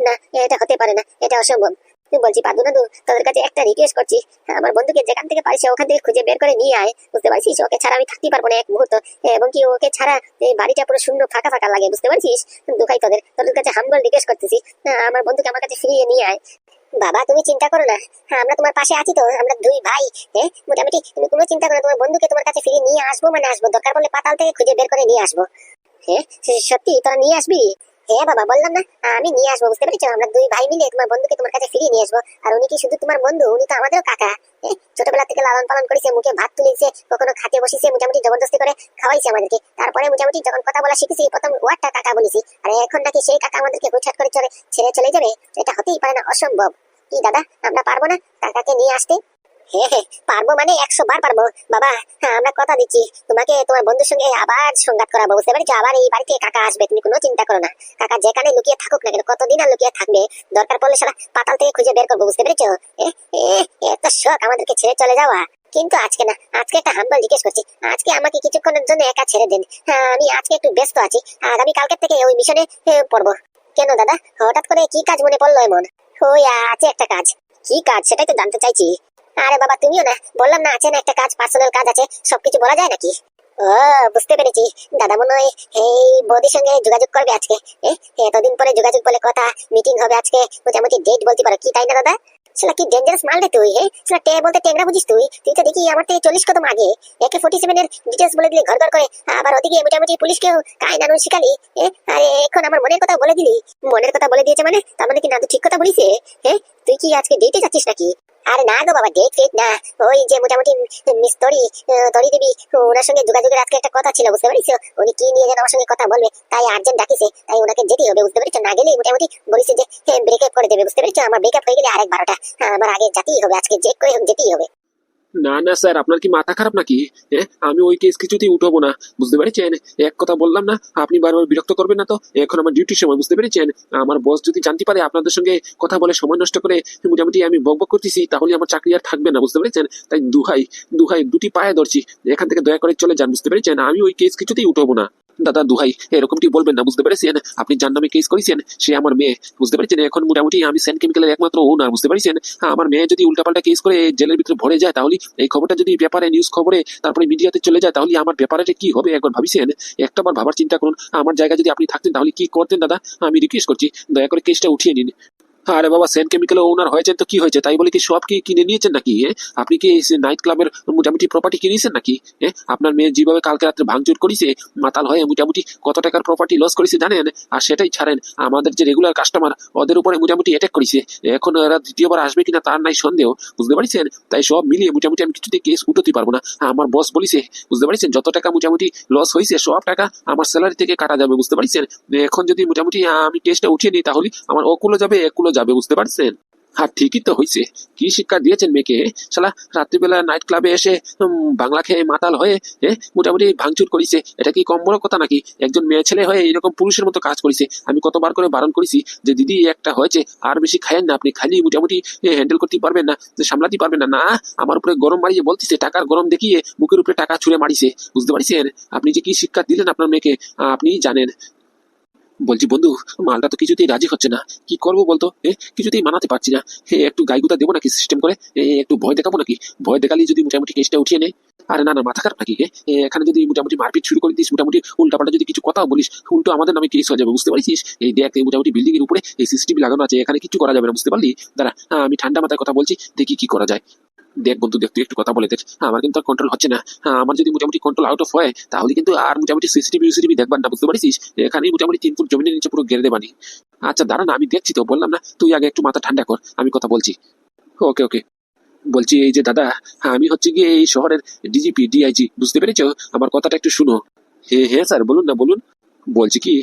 না, এটা হতে পারে না, এটা অসম্ভব। তুই বলছি পাদু নাদু, তোদের কাছে একটা রিকোয়েস্ট করছি, আমার বন্ধুকে যেখান থেকে পারিস ওখান থেকে খুঁজে বের করে নিয়ে আয়। বুঝতে পারছিস, ওকে ছাড়া আমি থাকতে পারবো না এক মুহূর্ত। এবং কি ওকে ছাড়া এই বাড়িটা পুরো শূন্য ফাঁকা ফাঁকা লাগে, বুঝতে পারছিস? দুখাই তোদের তোদের কাছে হাম্বল রিকোয়েস্ট করতেছি, আমার বন্ধুকে আমার কাছে ফিরিয়ে নিয়ে আয়। বাবা তুমি চিন্তা করো না, আমরা তোমার পাশে আছি তো, আমরা দুই ভাই। মোটামুটি তুমি কোনো চিন্তা করো না, তোমার বন্ধুকে তোমার কাছে ফিরিয়ে নিয়ে আসবো, মানে আসবো, দরকার পড়লে পাতাল থেকে খুঁজে বের করে নিয়ে আসবো। সত্যি তোরা নিয়ে আসবি? হ্যাঁ বাবা, বললাম না, আমি নিয়ে আসবো, বুঝতে পেরেছো? আমরা দুই ভাই মিলে তোমার বন্ধুকে তোমার কাছে ফিরিয়ে নিয়ে আসবো। আর উনি কি শুধু তোমার বন্ধু, উনি তো আমাদেরও কাকা। ছোটবেলা থেকে লালন পালন করেছে, মুখে ভাত তুলেছে, কখনো খাতে বসেছে, মোটামুটি জবরদস্তি করে খাওয়াইছে আমাদেরকে। তারপরে মোটামুটি যখন কথা বলা শিখেছি, প্রথম ওয়ার্ডটা কাকা বলেছি, আর এখন নাকি সেই কাকা আমাদেরকে হুটহাট করে ছেড়ে চলে যাবে? এটা হতেই পারে না, অসম্ভব। কি দাদা, আমরা পারবো না কাকাকে নিয়ে আসতে? হ্যাঁ, পারবো মানে 100 বার পারবো বাবা। আমরা কথা দিচ্ছি তোমাকে তোমার বন্ধুর সঙ্গে আবার সংঘাত করাবো, বুঝতে পেরেছো? আবার এই বাড়িতে কাকা আসবে, তুমি কোনো চিন্তা করো না। কাকা যেখানে লুকিয়ে থাকুক না কেন, কতদিন আর লুকিয়ে থাকবে? দরকার পড়লে সারা পাতাল থেকে খুঁজে বের করবো, বুঝতে পেরেছো? এত শখ আমাদেরকে ছেড়ে চলে যাওয়া। কিন্তু আজকে না, আজকে একটা হাম্বল জিজ্ঞেস করছি, আজকে আমাকে কিছুক্ষণের জন্য একা ছেড়ে দিন। আমি আজকে একটু ব্যস্ত আছি, আগামী কালকের থেকে ওই মিশনে পড়বো। কেন দাদা, হঠাৎ করে কি কাজ মনে পড়লো এমন? ওই আছে একটা কাজ। কি কাজ সেটাই তো জানতে চাইছি। আরে বাবা তুমিও না, বললাম না আছে না একটা কাজ, পার্সোনাল কাজ আছে, সবকিছু বলা যায় নাকি? ও, বুঝতে পেরেছি। দাদা মনে হয় এই বৌদির সঙ্গে যোগাযোগ করবে আজকে। এতদিন পরে যোগাযোগ বলে কথা, মিটিং হবে আজকে, মোটামুটি ডেট বলতে পারো, কি তাই না দাদা? সেটা কি ডেঞ্জারাস মাল রে তুই? সেটা টে বলতে টেংরা বুঝিস তুই? তুই তো দেখি আমার থেকে 40 কদম আগে। AK-47 এর ডিটেলস বলে দিলে ঘর ঘর করে, আবার ওদিকে মোটামুটি পুলিশকেও কায় নানুন শিখালি। আরে এখন আমার মনের কথা বলে দিলি। মনের কথা বলে দিয়েছে মানে, তার মানে কি নাদু ঠিক কথা বলিস? তুই কি আজকে ডেটে যাচ্ছিস নাকি? আরে না গো বাবা, ডেট ফেট না, ওই যে মোটামুটি মিস তরি দেবী, ওনার সঙ্গে যোগাযোগের আজকে একটা কথা ছিল, বুঝতে পারিস? উনি কি নিয়ে যেন আমার সঙ্গে কথা বলবে, তাই আর্জেন্ট ডাকিছে, তাই ওনাকে যেতেই হবে, বুঝতে পারছো? না গেলে মোটামুটি বলিছে যে ব্রেকআপ করে দেবে, বুঝতে পারছো? আমার ব্রেকআপ হয়ে গেলে আরেক 12টা, আমার আগে যেতেই হবে, আজকে যে করে হোক যেতেই হবে। না না স্যার, আপনার কি মাথা খারাপ নাকি? আমি ওই কেস কিছুতেই উঠবো না, বুঝতে পেরেছেন? এক কথা বললাম না, আপনি বারবার বিরক্ত করবেন না তো? এখন আমার ডিউটির সময়, বুঝতে পেরেছেন? আমার বস যদি জানতে পারে আপনাদের সঙ্গে কথা বলে সময় নষ্ট করে মোটামুটি আমি বকবক করতেছি, তাহলে আমার চাকরি আর থাকবে না, বুঝতে পেরেছেন? তাই দুহাই দুহাই দুটি পায়ে ধরছি, এখান থেকে দয়া করে চলে যান, বুঝতে পেরেছেন? আমি ওই কেস কিছুতেই উঠবো না। দাদা দুহাই, এরকমটি বলবেন না, বুঝতে পেরেছেন? আপনি যার নামে কেস করেছেন সে আমার মেয়ে, বুঝতে পেরেছেন? এখন মোটামুটি আমি সেন্ট কেমিক্যালের একমাত্র ওনার, বুঝতে পেরেছেন? আমার মেয়ে যদি উল্টাপাল্টা কেস করে জেলের ভিতরে ভরে যায়, তাহলে এই খবরটা যদি পেপারে নিউজ খবরে তারপরে মিডিয়াতে চলে যায়, তাহলে আমার ব্যাপারে কি হবে একবার ভাবিছেন? একটাবার ভাবার চিন্তা করুন। আমার জায়গায় যদি আপনি থাকতেন তাহলে কি করতেন দাদা? আমি রিকোয়েস্ট করছি, দয়া করে কেসটা উঠিয়ে নিন। আরে বাবা, সেন্ট কেমিক্যাল ওনার হয়েছেন তো কি হয়েছে? তাই বলে কি সব কি কিনে নিয়েছেন নাকি? আপনি কি নাইট ক্লাবের মোটামুটি প্রপার্টি কিনেছেন নাকি? আপনার মেয়ে যেভাবে কালকে রাত্রে ভাঙচুর করেছে, মাতাল হয়ে মোটামুটি কত টাকার প্রপার্টি লস করেছে জানেন? আর সেটাই ছাড়েন, আমাদের যে রেগুলার কাস্টমার ওদের উপরে মোটামুটি অ্যাটাক করেছে। এখন এরা দ্বিতীয়বার আসবে কিনা তার নাই সন্দেহ, বুঝতে পারছেন? তাই সব মিলিয়ে মোটামুটি আমি কিছুতে কেস উঠতে পারবো না। আমার বস বলিছে, বুঝতে পারছেন, যত টাকা মোটামুটি লস হয়েছে সব টাকা আমার স্যালারি থেকে কাটা যাবে, বুঝতে পারছেন? এখন যদি মোটামুটি আমি কেসটা উঠিয়ে নিই, তাহলে আমার ওকুলো যাবে একুলো যাবে, বুঝতে পারছেন? হ্যাঁ ঠিকই তো হয়েছে। কি শিক্ষা দিয়েছেন মেয়েকে? শালা রাত্রিবেলা নাইট ক্লাবে এসে বাংলা খেয়ে মাতাল হয়ে মোটামুটি ভাঙচুর করেছে, এটা কি কম বড় কথা নাকি? একজন মেয়ে ছেলে হয়ে এরকম পুরুষের মতো কাজ করেছে। আমি কতবার করে বারণ করেছি যে দিদি একটা হয়েছে, আর বেশি খায়েন না, আপনি খালি মোটামুটি হ্যান্ডেল করতে পারবেন না, সামলাতে পারবেন না। না, আমার উপরে গরম মারিয়ে বলতেছে, টাকার গরম দেখিয়ে মুখের উপরে টাকা ছুঁড়ে মারিছে, বুঝতে পারছেন? আপনি যে কি শিক্ষা দিলেন আপনার মেয়েকে আপনিই জানেন। বলছি বন্ধু, মালটা তো কিছুতেই রাজি হচ্ছে না, কি করবো বলতো? কিছুতেই মানাতে পারছি না। একটু গাইগুতা দেবো নাকি সিস্টেম করে? একটু ভয় দেখাবো নাকি? ভয় দেখালেই যদি মোটামুটি কেসটা উঠিয়ে নেয়? আরে না না, মাথা খারাপ নাকি? এখানে যদি মোটামুটি মারপিট শুরু করে দিস, মোটামুটি উল্টাপাল্টা যদি কিছু কথা বলিস, উল্টো আমাদের নামে কেস হয়ে যাবে, বুঝতে পারছিস? এই দেখ, এই মোটামুটি বিল্ডিং এর উপরে এই সিসিটিভি লাগানো আছে, এখানে কিছু করা যাবে না, বুঝতে পারলি? দাঁড়া, আমি ঠান্ডা মাথায় কথা বলছি, দেখি কি করা যায়। দেখ বন্ধু, দেখ তুই একটু কথা বলে দেখ, আমার কিন্তু কন্ট্রোল হচ্ছে না। আমার যদি মোটামুটি কন্ট্রোল আউট অফ হয়, তাহলে কিন্তু আর মোটামুটি সিসিটিভি দেখবার না, বুঝতে পারছিস? এখানেই মোটামুটি 3 ফুট জমিনের নিচে পুরো গেড়ে দেবানি। আচ্ছা দাঁড়া না, আমি দেখছি তো, বললাম না, তুই আগে একটু মাথা ঠান্ডা কর, আমি কথা বলছি। ওকে ওকে। বলছি এই যে দাদা, আমি হচ্ছে গিয়ে এই শহরের ডিজিপি ডিআইজি, বুঝতে পেরেছো? আমার কথাটা একটু শুনো। হ্যাঁ হ্যাঁ স্যার, বলুন না বলুন। বলছি কি,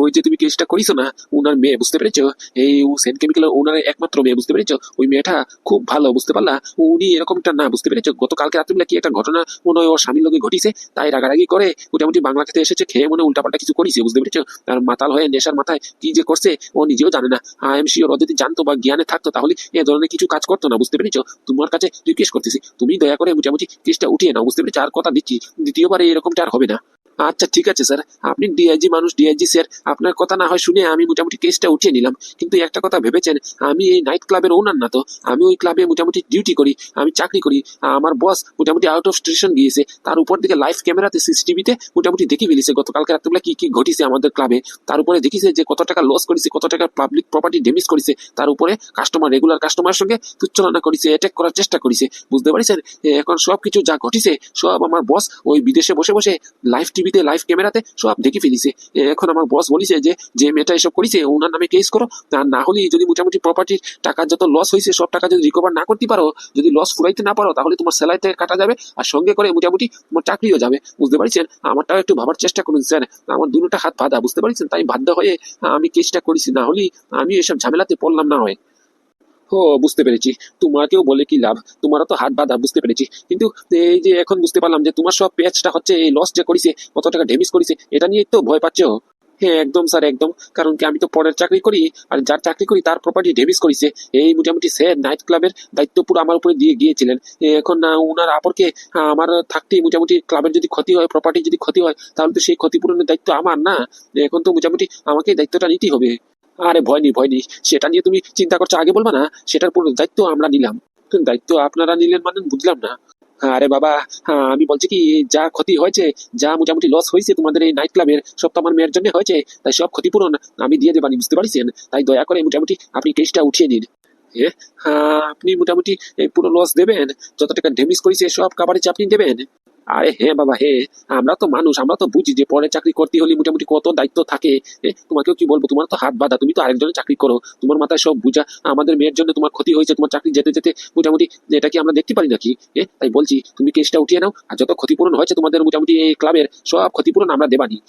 ওই যে তুমি কেসটা করিছো না, ওনার মেয়ে, বুঝতে পেরেছো? এই ও সেন্ট কেমিক্যাল ওনার একমাত্র মেয়ে, বুঝতে পেরেছো? ওই মেয়েটা খুব ভালো, বুঝতে পারলা? উনি এরকমটা না, বুঝতে পেরেছো? গতকালকে রাত্রিবেলা কি একটা ঘটনা মনে হয় ওর স্বামীর লোকে ঘটিছে, তাই রাগারাগি করে মোটামুটি বাংলা খেতে এসেছে, খেয়ে মনে হয় উল্টাপাল্টা কিছু করেছে, বুঝতে পেরেছো? আর মাতাল হয়ে নেশার মাথায় কি যে করছে ও নিজেও জানে না। আই এম শিওর ও যদি জানতো বা জ্ঞানে থাকতো তাহলে এ ধরনের কিছু কাজ করতো না, বুঝতে পেরেছো? তোমার কাছে রিকোয়েস্ট করতেছি, তুমি দয়া করে মোটামুটি কেসটা উঠিয়ে নাও, বুঝতে পেরেছো? আর কথা দিচ্ছি, দ্বিতীয়বার এরকমটা আর হবে না। আচ্ছা ঠিক আছে স্যার, আপনি ডিআইজি মানুষ, ডিআইজি স্যার, আপনার কথা না হয় শুনে আমি মোটামুটি কেসটা উঠিয়ে নিলাম, কিন্তু একটা কথা ভেবেছেন, আমি এই নাইট ক্লাবের ওনার না তো, আমি ওই ক্লাবে মোটামুটি ডিউটি করি, আমি চাকরি করি। আমার বস মোটামুটি আউট অফ স্টেশন গিয়েছে, তার উপর দিকে লাইভ ক্যামেরাতে সিসিটিভিতে মোটামুটি দেখে ফেলেছে গতকালকে রাত্রেবেলা কি কি ঘটিছে আমাদের ক্লাবে। তার উপরে দেখিছে যে কত টাকা লস করেছে, কত টাকা পাবলিক প্রপার্টি ড্যামেজ করেছে, তার উপরে কাস্টমার, রেগুলার কাস্টমারের সঙ্গে তুচ্ছলনা করেছে, অ্যাটাক করার চেষ্টা করেছে, বুঝতে পারছেন? এখন সবকিছু যা ঘটিছে সব আমার বস ওই বিদেশে বসে বসে লাইভ টিভিতে, লাইভ ক্যামেরাতে সব দেখে ফেলিছে। এখন আমার বস বলিছে যে যে মেয়েটা এসব করেছে ওনার নামে কেস করো, আর না হলে যদি মোটামুটি প্রপার্টির টাকা যত লস হয়েছে সব টাকা যদি রিকভার না করতে পারো, যদি লস ফুরাইতে না পারো, তাহলে তোমার স্যালারি থেকে কাটা যাবে, আর সঙ্গে করে মোটামুটি তোমার চাকরিও যাবে, বুঝতে পারছেন? আমারটাও একটু ভাবার চেষ্টা করুন স্যার, আমার দুটোটা হাত বাঁধা, বুঝতে পারছেন? তাই বাধ্য হয়ে আমি কেসটা করেছি, না হলে আমি এসব ঝামেলাতে পড়লাম না হয়। ও, বুঝতে পেরেছি। তোমাকেও বলে কি লাভ, তোমারও তো হাত বাঁধা, বুঝতে পেরেছি। কিন্তু এই যে এখন বুঝতে পারলাম যে তোমার সব পেঁচটা হচ্ছে এই লস যে করেছে, কত টাকা ড্যামেজ করেছে, এটা নিয়ে তো ভয় পাচ্ছ। হ্যাঁ একদম স্যার, একদম। কারণ কি, আমি তো পরের চাকরি করি, আর যার চাকরি করি তার প্রপার্টি ড্যামেজ করেছে, এই মোটামুটি স্যার নাইট ক্লাবের দায়িত্ব পুরো আমার উপরে দিয়ে গিয়েছিলেন। এখন না উনার আপরকে আমার থাকতেই মোটামুটি ক্লাবের যদি ক্ষতি হয়, প্রপার্টি যদি ক্ষতি হয়, তাহলে তো সেই ক্ষতিপূরণের দায়িত্ব আমার না। এখন তো মোটামুটি আমাকে দায়িত্বটা নিতেই হবে। আরে ভয় নেই, ভয় নেই, সেটা নিয়ে তুমি চিন্তা করছো আগে বলবা না? সেটার পুরো দায়িত্ব আমরা নিলাম। কিন্তু দায়িত্ব আপনারা নিলেন মানে বুঝলাম না। আরে বাবা, হ্যাঁ আমি বলছি কি, যা ক্ষতি হয়েছে, যা মোটামুটি লস হয়েছে তোমাদের এই নাইট ক্লাবের, সব তো আমার মেয়ের জন্য হয়েছে, তাই সব ক্ষতিপূরণ আমি দিয়ে দেবানি, বুঝতে পারছেন? তাই দয়া করে মোটামুটি আপনি কেসটা উঠিয়ে নিন। হ্যাঁ, আপনি মোটামুটি এই পুরো লস দেবেন, যত টাকা ড্যামেজ করেছে সব কাভারেজ আপনি দেবেন? আরে হ্যাঁ বাবা, হ্যাঁ। আমরা তো মানুষ, আমরা তো বুঝি যে পরে চাকরি করতে হলে মোটামুটি কত দায়িত্ব থাকে। তোমাকেও কি বলবো, তোমার তো হাত বাঁধা, তুমি তো আরেকজনের চাকরি করো, তোমার মাথায় সব বুঝা। আমাদের মেয়ের জন্য তোমার ক্ষতি হয়েছে, তোমার চাকরি যেতে যেতে মোটামুটি, এটা কি আমরা দেখতে পারি নাকি? তাই বলছি তুমি কেসটা উঠিয়ে নাও, আর যত ক্ষতিপূরণ হয়েছে তোমাদের মোটামুটি এই ক্লাবের, সব ক্ষতিপূরণ আমরা দেবানি।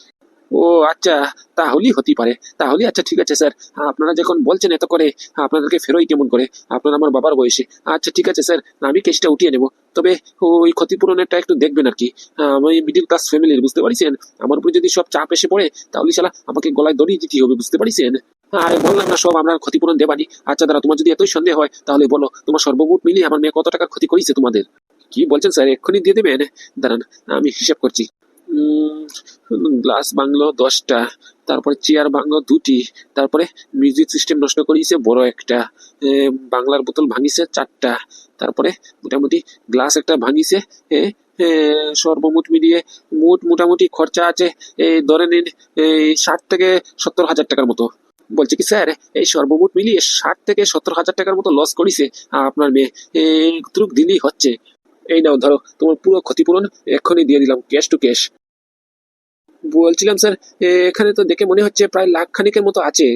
ও আচ্ছা, তাহলেই হতে পারে। তাহলে আচ্ছা ঠিক আছে স্যার, আপনারা যখন বলছেন এত করে, আপনাদেরকে ফেরোই কেমন করে? আপনারা আমার বাবার বয়সে। আচ্ছা ঠিক আছে স্যার, আমি কেসটা উঠিয়ে নেব। তবে ওই ক্ষতিপূরণেরটা একটু দেখবেন আর কি। আমি মিডিল ক্লাস ফ্যামিলির, বুঝতে পারছেন? আমার উপরে যদি সব চাপ এসে পড়ে, তাহলে শালা আমাকে গলায় দড়ি দিতে হবে, বুঝতে পারছেন? আরে বললাম না সব আমরা ক্ষতিপূরণ দেবানি। আচ্ছা দাঁড়া, তোমার যদি এতই সন্দেহ হয় তাহলে বলো, তোমার সর্বমোট মিলিয়ে আমার মেয়ে কত টাকার ক্ষতি করেছে তোমাদের? কি বলছেন স্যার, এক্ষুনি দিয়ে দেবেন? দাঁড়ান, আমি হিসাব করছি। গ্লাস বাংলো 10টা, তারপরে চেয়ার বাংলো 2টি, তারপরে মিউজিক সিস্টেম নষ্ট করিয়েছে বড় একটা, বাংলার বোতল ভাঙিছে 4টা, তারপরে মোটামুটি গ্লাস একটা ভাঙিছে। এ, এ, সর্বমোট মিলিয়ে মোটামুটি খরচা আছে, ধরে নিন এই 60 থেকে 70 হাজার টাকার মতো। বলছে কি স্যার, এই সর্বমোট মিলিয়ে 60 থেকে 70 হাজার টাকার মতো লস করিছে আপনার মেয়ে, এইটুক দিলেই হচ্ছে। এই নাও ধরো, তোমার পুরো ক্ষতিপূরণ এক্ষুনি দিয়ে দিলাম, ক্যাশ টু ক্যাশ। বলছিলাম স্যার, এখানে তো দেখে মনে হচ্ছে প্রায় লাখ খানিকের মতো আছে।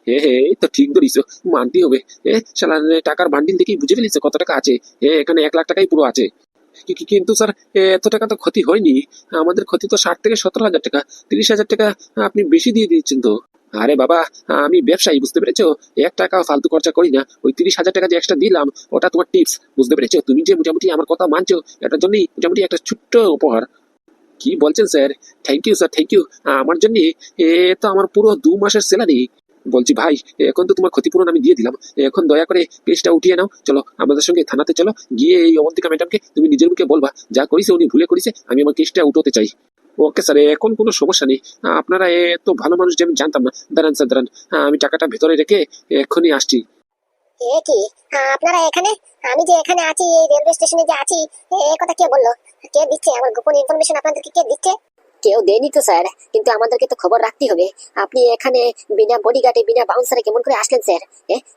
হ্যাঁ হ্যাঁ, এই তো ঠিক ধরিস, মানতেই হবে। শালা টাকার বান্ডিল দেখেই বুঝে ফেলিস কত টাকা আছে। এখানে 1 লাখ টাকাই পুরো আছে। কিন্তু স্যার, এত টাকা তো ক্ষতি হয়নি। আমাদের ক্ষতি তো 60 থেকে 70 হাজার টাকা। 30 হাজার টাকা আপনি বেশি দিয়ে দিচ্ছেন তো। আরে বাবা, আমি ব্যবসায়ী, বুঝতে পেরেছো? 1 টাকা ফালতু খরচা করি না। ওই 30 হাজার টাকা যে এক্সট্রা দিলাম, ওটা তোমার টিপস, বুঝতে পেরেছো? তুমি যে মোটামুটি আমার কথা মানছো, এটার জন্যই মোটামুটি একটা ছোট্ট উপহার। কি বলছেন sir? Thank you sir, thank you. আমার জন্য এ তো আমার পুরো 2 মাসের স্যালারি। বলছি ভাই, এখন তো তোমার ক্ষতিপূরণ আমি দিয়ে দিলাম, এখন দয়া করে কেসটা উঠিয়ে নাও। চলো আমাদের সঙ্গে থানাতে চলো, গিয়ে এই অবন্তিকা ম্যাডামকে তুমি নিজের মুখে বলবা যা করেছে উনি ভুলে করেছে, আমি আমার কেসটা উঠোতে চাই। ওকে স্যার, এখন কোনো সমস্যা নেই। আপনারা এত ভালো মানুষ যে আমি জানতাম না। দাঁড়ান স্যার, দাঁড়ান, আমি টাকাটা ভেতরে রেখে এক্ষুনি আসছি। এ কি, আপনারা এখানে? আমি যে এখানে আছি, এই রেলওয়ে স্টেশনে যে আছি, এ কথা কে বললো? কে দিচ্ছে আমার গোপন ইনফরমেশন আপনাদেরকে? কে দিচ্ছে? কেউ দেয়নি তো স্যার, কিন্তু আমাদেরকে তো খবর রাখতে হবে। আপনি এখানে বিনা বডিগার্ডে, বিনা বাউন্সারে কেমন করে আসলেন স্যার?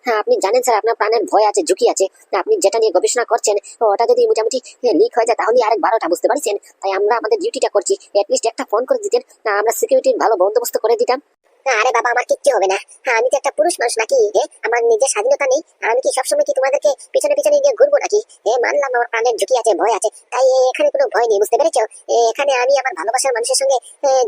হ্যাঁ আপনি জানেন স্যার, আপনার প্রাণের ভয় আছে, ঝুঁকি আছে। আপনি যেটা নিয়ে গবেষণা করছেন, ওটা যদি মোটামুটি লিক হয়ে যায় তাহলে আরেক 12টা, বুঝতে পারছেন? তাই আমরা আমাদের ডিউটিটা করছি। অ্যাটলিস্ট একটা ফোন করে দিতেন, আমরা সিকিউরিটির ভালো বন্দোবস্ত করে দিতাম। আরে বাবা, আমার কিচ্ছু হবে না। আমি তো একটা পুরুষ মানুষ নাকি? আমার নিজের স্বাধীনতা নেই? আমি কি সবসময় কি তোমাদেরকে পিছনে পিছনে নিয়ে ঘুরবো নাকি? মানলাম আমার প্রাণের ঝুঁকি আছে, ভয় আছে, তাই এখানে কোনো ভয় নেই, বুঝতে পেরেছো? এখানে আমি আমার ভালোবাসার মানুষের সঙ্গে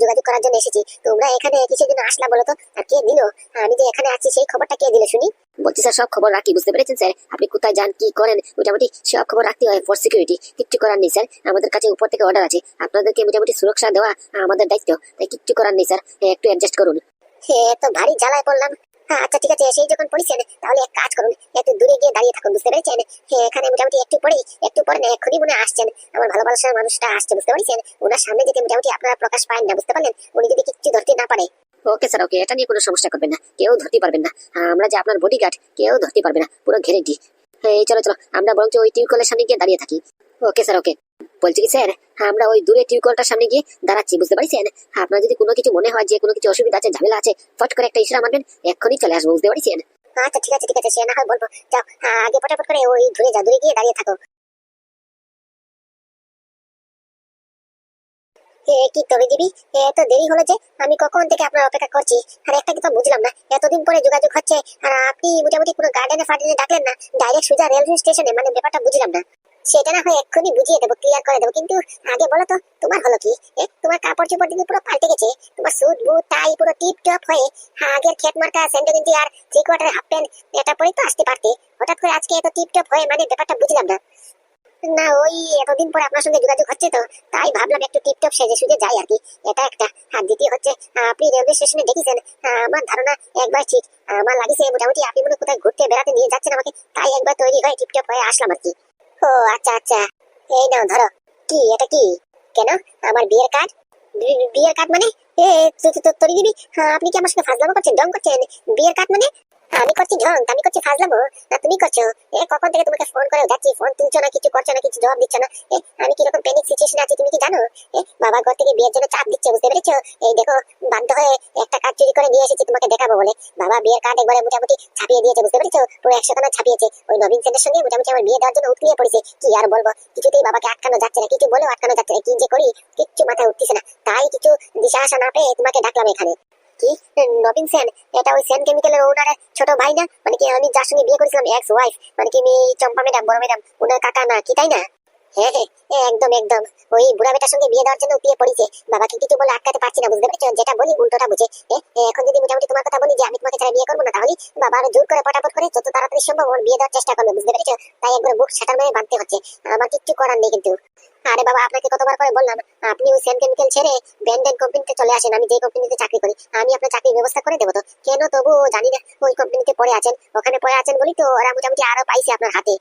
যোগাযোগ করার জন্য এসেছি। তোমরা এখানে কিসের জন্য আসলা বলো তো? আর কে দিল আমি যে এখানে আছি সেই খবরটা কে দিল শুনি? বলছি স্যার, সব খবর রাখি, বুঝতে পেরেছেন স্যার? আপনি কোথায় যান, কি করেন, মোটামুটি সব খবর রাখতে হয় ফর সিকিউরিটি। কিচ্ছু করার নেই স্যার, আমাদের কাছে উপর থেকে অর্ডার আছে, আপনাদেরকে মোটামুটি সুরক্ষা দেওয়া আমাদের দায়িত্ব, তাই কিচ্ছু করার নেই স্যার, একটু অ্যাডজাস্ট করুন। তো ভারী জ্বালায় পড়লাম। আচ্ছা ঠিক আছে, সেই যখন পড়েছেন তাহলে এক কাজ করুন, একটু দূরে গিয়ে দাঁড়িয়ে থাকুন, বুঝতে পেরেছেন? এখানে মোটামুটি একটু পরেই, একটু পরে না এক্ষুনি মনে আসছেন আমার ভালোবাসার মানুষটা আসছে, বুঝতে পারছেন? ওনার সামনে যেতে মোটামুটি আপনারা প্রকাশ পায় না, বুঝতে পারলেন? উনি যদি কিচ্ছু ধরতে না পারে। ওকে স্যার, ওকে, এটা নিয়ে কোনো সমস্যা করবেন না, কেউ ধরতে পারবেন না। আমরা যে আপনার বডিগার্ড, কেউ ধরতে পারবে না, পুরো গ্যারেন্টি। এই চলো চলো, আমরা বরঞ্চ ওই টিউবকলের সামনে গিয়ে দাঁড়িয়ে থাকি। ওকে স্যার, ওকে। বলছি কি স্যার, আমরা ওই দূরে টিউবকলটার সামনে গিয়ে দাঁড়াচ্ছি, বুঝতে পারছেন? আপনার যদি কোনো কিছু মনে হয় যে কোনো কিছু অসুবিধা আছে, ঝামেলা আছে, ফট করে একটা ইশারা মারবেন, এক্ষুনি চলে আসবো, বুঝতে পারছেন? আচ্ছা ঠিক আছে ঠিক আছে, সে না হয় বলবো। যাও, আগে পটাপট করে ওই দূরে যাও, দূরে গিয়ে দাঁড়িয়ে থাকো। কি তবে দিবি, এত দেরি হলো যে? আমি কখন থেকে আপনার অপেক্ষা করছি, আর একটা কথা বুঝলাম না, এতদিন পরে যোগাযোগ হচ্ছে আর আপনি মোটামুটি কোনো গার্ডেনে ফার্ডেনে ডাকলেন না, ডাইরেক্ট সোজা রেলওয়ে স্টেশনে, মানে ব্যাপারটা বুঝলাম না। সেটা না হয় এক্ষুনি বুঝিয়ে দেবো, ক্লিয়ার করে দেবো, কিন্তু আগে বলো তো তোমার হলো কি? তোমার কাপড় চোপড় দিকে পুরো পাল্টে গেছে, তোমার স্যুট বুট টাই পুরো টিপ টপ হয়ে, আগের খেত মার্কা স্যান্ডো গেঞ্জি আর থ্রি কোয়ার্টার হাফ প্যান্ট এটা পরেই তো আসতে পারতে, হঠাৎ করে আজকে এত টিপ টপ হয়ে, মানে ব্যাপারটা বুঝলাম না। না ওই এতদিন পরে আপনার সঙ্গে যোগাযোগ হচ্ছে তো, তাই ভাবলাম একটু টিপটপ সেজে সুজে যাই আর কি, এটা একটা। আর দ্বিতীয় হচ্ছে, আপনি রেলওয়ে স্টেশনে দেখেছেন, আমার ধারণা একবার ঠিক, আমার লাগিছে মোটামুটি আপনি মনে হয় কোথায় ঘুরতে বেড়াতে নিয়ে যাচ্ছেন আমাকে, তাই একবার তৈরি হয়ে টিপটপ হয়ে আসলাম আর কি। ও আচ্ছা আচ্ছা, এই নাও ধরো। কি এটা কি? কেন? আমার বিয়ের কার্ড? বিয়ের কার্ড মানে? এ তরি দিবি, আপনি কি আমার সাথে ফাজলামো করছেন, ঢং করছেন? বিয়ের কার্ড মানে? আমি করছি ঢং, আমি করছি ফাজলামো, না তুমি করছো? কখন থেকে তোমাকে ফোন করে যাচ্ছি, ফোন তুলছো না, কিছু করছো না, কিছু জবাব দিচ্ছ না। আমি কিরকম প্যানিক সিচুয়েশনে আছি তুমি কি জানো? বাবা ঘর থেকে বিয়ের জন্য চাপ দিচ্ছে, বুঝতে পেরেছো? এই দেখো, বাধ্য হয়ে একটা কার্ড চুরি করে নিয়ে এসেছি তোমাকে দেখাবো বলে। বাবা বিয়ের কার্ড একবারে মোটামুটি ছাপিয়ে দিয়েছে, বুঝতে পেরেছো? পুরো 100 খানা ছাপিয়েছে। ওই নবীন সেনের সঙ্গে মোটামুটি আমার বিয়ে দেওয়ার জন্য উতলিয়ে পড়েছে। কি আর বলবো, কিছুতেই বাবাকে আটকানো যাচ্ছে না, কিছু বলেও আটকানো যাচ্ছে না, কি যে করি কিচ্ছু মাথায় উঠতেছে না, তাই কিছু দিশা আসা না পেয়ে তোমাকে ডাকলাম এখানে। কি? নবীন সেন? এটা ওই সেন কেমিক্যালের ওনার ছোট ভাই না? মানে কি আমি যার সঙ্গে বিয়ে করেছিলাম, এক্স ওয়াইফ, মানে কি আমি চম্পা ম্যাডাম, বড় ম্যাডাম, ওনার কাকা না কি, তাই না? হ্যাঁ হ্যাঁ, একদম একদম। ওই বুড়া বেটার সঙ্গে বিয়ে দেওয়ার জন্য উঠিয়ে পড়েছে। বাবাকে কিছু বলে আটকাতে পারছি না, বুঝতে পেরেছো? যেটা বলি উল্টোটা বুঝে। এখন যদি মোটামুটি তোমার কথা বলি যে আমি তোমাকে ছাড়া বিয়ে করবো না, তাহলে বাবা আরো জোর করে পটাপট করে যত তাড়াতাড়ি সম্ভব ওর বিয়ে দেওয়ার চেষ্টা করবে, বুঝতে পেরেছো? তাই একবার বুক সাটার মেরে বাঁধতে হচ্ছে, আমার কিচ্ছু করার নেই কিন্তু। আরে বাবা, আপনাকে কতবার করে বললাম আপনি ওই সেন কেমিক্যাল ছেড়ে ব্যান্ডেন কোম্পানিতে চলে আসেন, আমি যে কোম্পানিতে চাকরি করি, আমি আপনার চাকরির ব্যবস্থা করে দেবো। তো কেন তবু জানি না ওই কোম্পানিতে পড়ে আছেন, ওখানে পড়ে আছেন বলি তো ওরা মোটামুটি আরো পাইছে আপনার হাতে।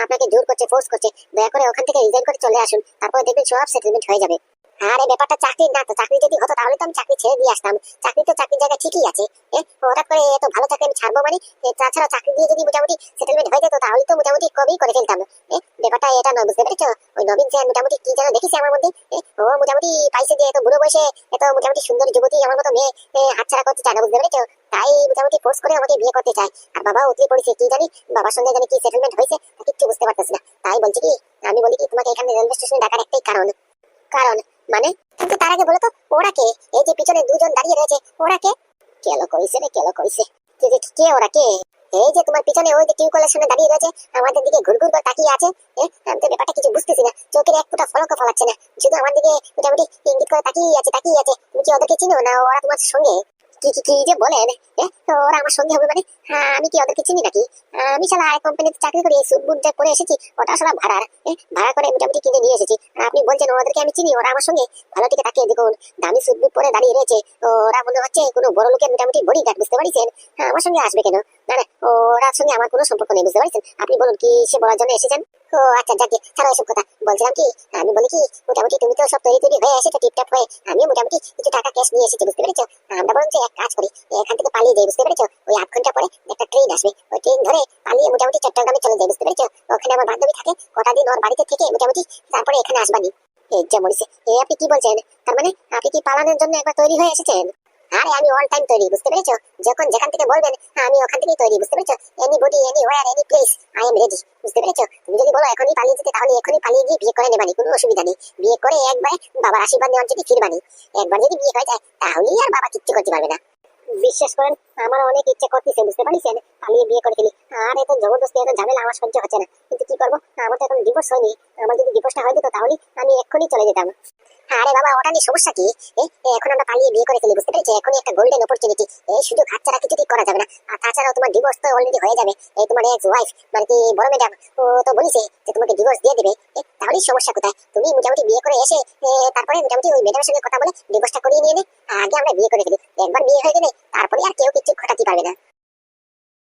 আপনাকে জোর করছে, ফোর্স করছে, দয়া করে ওখান থেকে রিজাইন করে চলে আসুন, তারপর দেখবেন সব সেটেলমেন্ট হয়ে যাবে। আরে ব্যাপারটা চাকরির না তো, চাকরি যদি হতো তাহলে তো আমি চাকরি ছেড়ে দিয়ে আসতাম, চাকরি তো চাকরির জায়গা ঠিকই আছে। হঠাৎ করে এত ভালো চাকরি আমি ছাড়বো মানে? তাছাড়া চাকরি দিয়ে যদি মোটামুটি সেটেলমেন্ট হয়ে যেত তাহলে তো মোটামুটি কবেই করে ফেলতাম। ব্যাপারটা এটা নয়, বুঝতে পেরেছো? ওই নবীন সেন মোটামুটি কি যেন দেখেছে আমার মধ্যে, ও মোটামুটি পাইছে যে এত বুড়ো বয়সে এত মোটামুটি সুন্দর যুবতী আমার মতো মেয়ে হাতছাড়া করতে চায় না, বুঝতে পেরেছো? তাই মোটামুটি ফোর্স করে আমাকে বিয়ে করতে চায়। আর বাবা উতলে পড়েছে, কি জানি বাবার সঙ্গে জানি কি সেটেলমেন্ট হয়েছে, কিচ্ছু বুঝতে পারতেছি না। তাই বলছি কি, আমি বলি কি তোমাকে এখানে রেলওয়ে স্টেশনে ডাকার একটাই কারণ। কারণ মানে? কিন্তু তার আগে বলো তো ওরা কে? এই যে পিছনে দুজন দাঁড়িয়ে রয়েছে, ওরা কে? কেলো কইছে রে, কেলো কইছে। কে ওরা কে? এই যে তোমার পিছনে ওই যে টিউবওয়েলের সামনে দাঁড়িয়ে রয়েছে, আমাদের দিকে ঘুরঘুর করে তাকিয়ে আছে। আমি তো ব্যাপারটা কিছু বুঝতেছি না, চোখের এক ফোঁটা ফলকও ফলাচ্ছে না, শুধু আমার দিকে মোটামুটি ইঙ্গিত করে তাকিয়ে আছে, তাকিয়ে আছে। তুমি কি ওদেরকে চিনো না ওরা তোমার সঙ্গে? কি কি কি যে বলেন, ওরা আমার সঙ্গে হবে মানে? আমি কি ওদেরকে চিনি নাকি? আমি শালা এক কোম্পানিতে চাকরি করি, স্যুট বুট যে পরে এসেছি ওটা শালা ভাড়ার, ভাড়া করে মোটামুটি কিনে নিয়ে এসেছি। আর আপনি বলছেন ওদেরকে আমি চিনি, ওরা আমার সঙ্গে? ভালো দিকে তাকিয়ে দেখুন, দামি স্যুট বুট পরে দাঁড়িয়ে রয়েছে, ওরা মনে হচ্ছে কোনো বড় লোকের মোটামুটি বডিগার্ড, বুঝতে পারছেন? আমার সঙ্গে আসবে কেন? না না, ওরার সঙ্গে আমার কোনো সম্পর্ক নেই, বুঝতে পারছেন? আপনি বলুন কি সে বলার জন্য এসেছেন? ও আচ্ছা, যাকে ছাড়ো এসব কথা। বলছিলাম কি, আমি বলি কি মোটামুটি তুমি তো সব তৈরি তৈরি হয়ে এসেছো টিপটপ হয়ে, আমিও মোটামুটি কিছু টাকা ক্যাশ নিয়ে এসেছি, বুঝতে পেরেছো? আমরা বরঞ্চ এক কাজ করি, এখান থেকে পালিয়ে যাই, বুঝতে পেরেছো? ওই 8 ঘন্টা পরে একটা ট্রেন আসবে, ওই ট্রেন ধরে পালিয়ে মোটামুটি চট্টগ্রামে চলে যাই, বুঝতে পেরেছো? ওখানে আমার বান্ধবী থাকে, কটা দিন ওর বাড়িতে থেকে মোটামুটি তারপরে এখানে আসবানি। এই যে মরিছে, আপনি কি বলছেন? তার মানে আপনি কি পালানোর জন্য একবার তৈরি হয়ে এসেছেন? আরে আমি অল টাইম তৈরি, বুঝতে পেরেছো? যখন যেখান থেকে বলবেন আমি ওখান থেকেই তৈরি, বুঝতে পেরেছো? Anybody, anywhere, any place, I am ready, বুঝতে পেরেছো? তুমি যদি বলো এখনই পালিয়ে যেতে, তাহলে এখনই পালিয়ে গিয়ে বিয়ে করে নেবানি, কোনো অসুবিধা নেই। বিয়ে করে একবারে বাবার আশীর্বাদ নেওয়ার যদি ফিরবানি। একবার যদি বিয়ে হয়ে যায় তাহলেই আর বাবা কিচ্ছু করতে পারবে না। বিশ্বাস করেন আমার অনেক ইচ্ছে করতেছে, বুঝতে পারছেন, পালিয়ে বিয়ে করে ফেলি। আর এত জবরদস্তি এত ঝামেলা আমার সহ্য হচ্ছে না, কিন্তু কি করবো, আমার তো এখন ডিভোর্স হয়নি। আমার যদি ডিভোর্সটা হয়ে যেত তাহলে আমি এক্ষুনি চলে যেতাম। আরে বাবা, ওটা নিয়ে সমস্যা কি? এখন আমরা পালিয়ে বিয়ে করে ফেলি, বুঝতে পেরেছি, এখনই একটা গোল্ডেন অপরচুনিটি। এই শুধু হাত ছাড়া কিছুতেই করা যাবে না। আর তাছাড়াও তোমার ডিভোর্স তো অলরেডি হয়ে যাবে। এই তোমার এক্স ওয়াইফ মানে কি বড় ম্যাডাম, ও তো বলিছে যে তোমাকে ডিভোর্স দিয়ে দেবে। তাহলেই সমস্যা কোথায়? তুমি মোটামুটি বিয়ে করে এসে তারপরে মোটামুটি ওই ম্যাডামের সঙ্গে কথা বলে ডিভোর্সটা করিয়ে নিয়ে নে। আগে আমরা বিয়ে করে ফেলি, একবার বিয়ে হয়ে গেলে তারপরে আর কেউ কিছু ঘটাতে পারবে না।